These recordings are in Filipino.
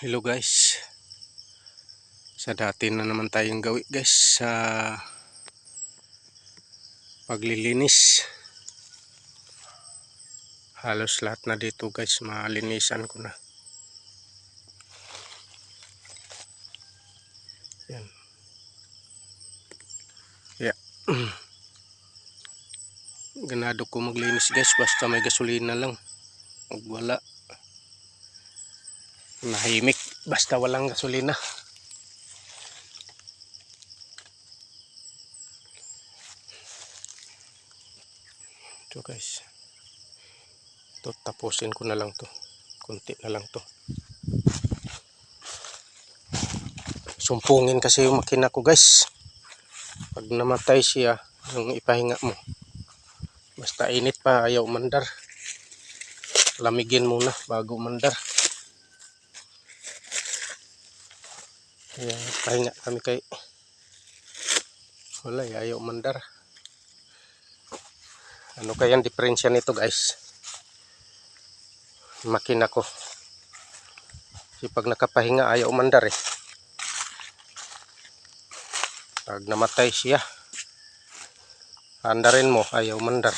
Hello guys, sa dati na naman tayong gawi guys sa paglilinis. Halos lahat na dito guys malinisan ko na. Yan. Yeah. Ganado ko maglinis guys basta may gasolina lang. Huwag wala. Nahimik basta walang gasolina. Ito guys. Ito tapusin ko na lang to. Kunti na lang to. Sumpungin kasi yung makina ko guys. Pag namatay siya, yung ipahinga mo. Basta init pa, ayaw mandar. Lamigin muna bago mandar. Kaya pahinga kami kay wala, ayaw mandar. Ano kaya ang diferensya nito guys? Makina ko. Kasi pag nakapahinga ayaw mandar eh. Pag namatay siya, andarin mo, ayaw mandar.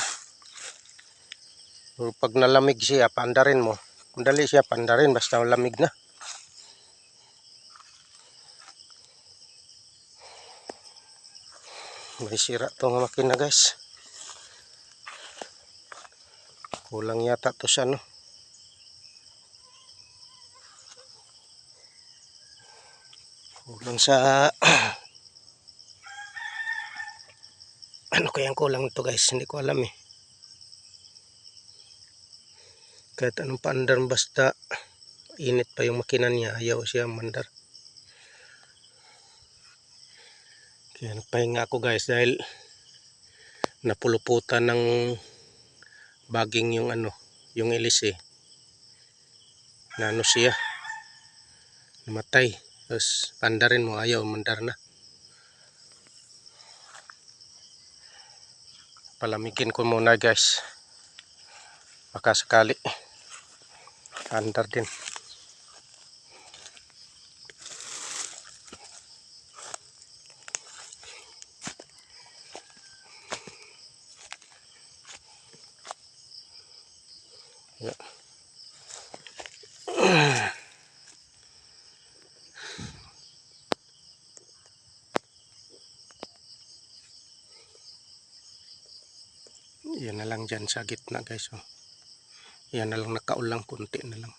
Pero pag nalamig siya, paandarin mo. Madali siya paandarin basta lamig na. May sira itong makina guys. Kulang yata to sa ano. Kulang sa ano kayang kulang ito guys, hindi ko alam eh. Kahit anong paandar basta init pa yung makina niya, ayaw siya mandar. Kaya nagpahinga ako guys dahil napuluputan ng baging yung ano, yung ilis eh. Na ano siya, namatay. Tapos pandarin mo, ayaw mandar na. Palamigin ko muna guys. Baka sakali andar din. Yeah. Yan na lang dyan sa gitna guys. Oh. Yan na lang nakaulang, kunti na lang.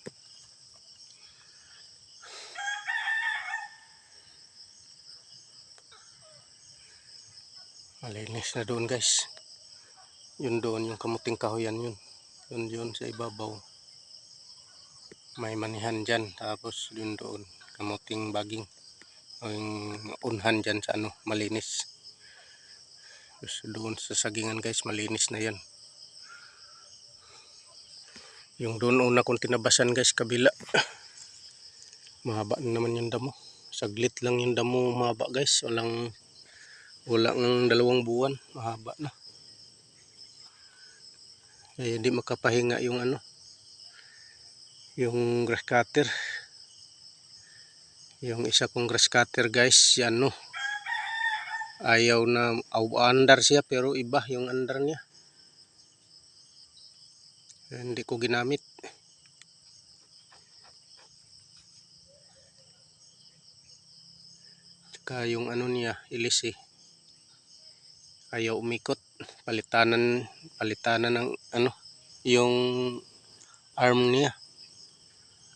Malinis na doon guys. Yun doon, yung kamuting kahoyan yun. Yun sa ibabaw. May manihan dyan. Tapos yun doon, kamuting baging. O yung unhan dyan sa ano, malinis. Tapos doon sa sagingan guys, malinis na yan. Yung doon una kong tinabasan guys, kabila. Mahaba na naman yung damo. Saglit lang yung damo mahaba guys. Wala ng 2 buwan. Mahaba na. Kaya hindi makapahinga yung ano. Yung grass cutter. Yung isa kong grass cutter guys. Yan no. Ayaw na. Andar siya pero iba yung andar niya. Kaya hindi ko ginamit. Tsaka yung ano niya. Ilis eh. Ayaw umikot. Palitanan ng ano, yung arm niya,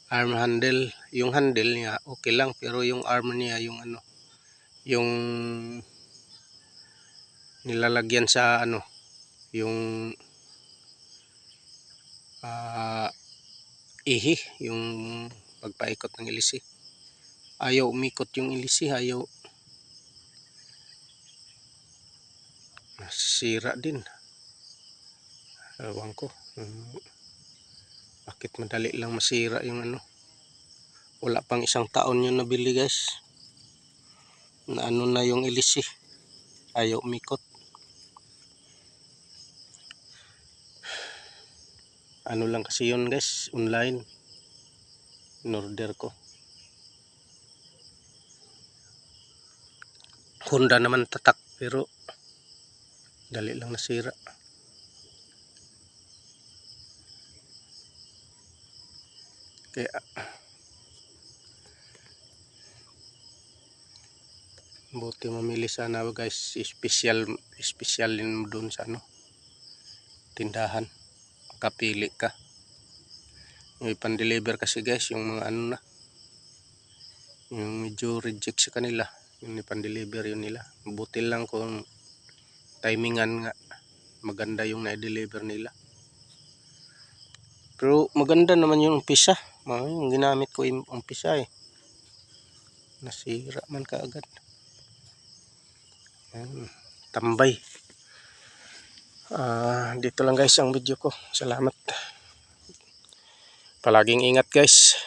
arm handle, yung handle niya okay lang pero yung arm niya, yung ano, yung nilalagyan sa ano, yung ihi, yung pagpaikot ng ilisi, ayaw umikot yung ilisi, ayaw, nasira din. Ewan ko bakit madali lang masira yung ano. Wala pang 1 taon yun nabili guys, na ano na yung ilisi, ayaw umikot. Ano lang kasi yun guys, online in order ko. Honda naman tatak, pero dali lang nasira. Kaya buti mamili sana guys, special din doon sa ano, tindahan. Kapili ka. Yung ipan-deliver kasi guys, yung mga ano na, yung medyo reject sa kanila, yung ipan-deliver yun nila. Buti lang kung timingan nga, maganda yung na-deliver nila. Pero maganda naman yung umpisa. Yung ginamit ko yung umpisa eh. Nasira man kaagad. Tambay. Dito lang guys ang video ko. Salamat. Palaging ingat guys.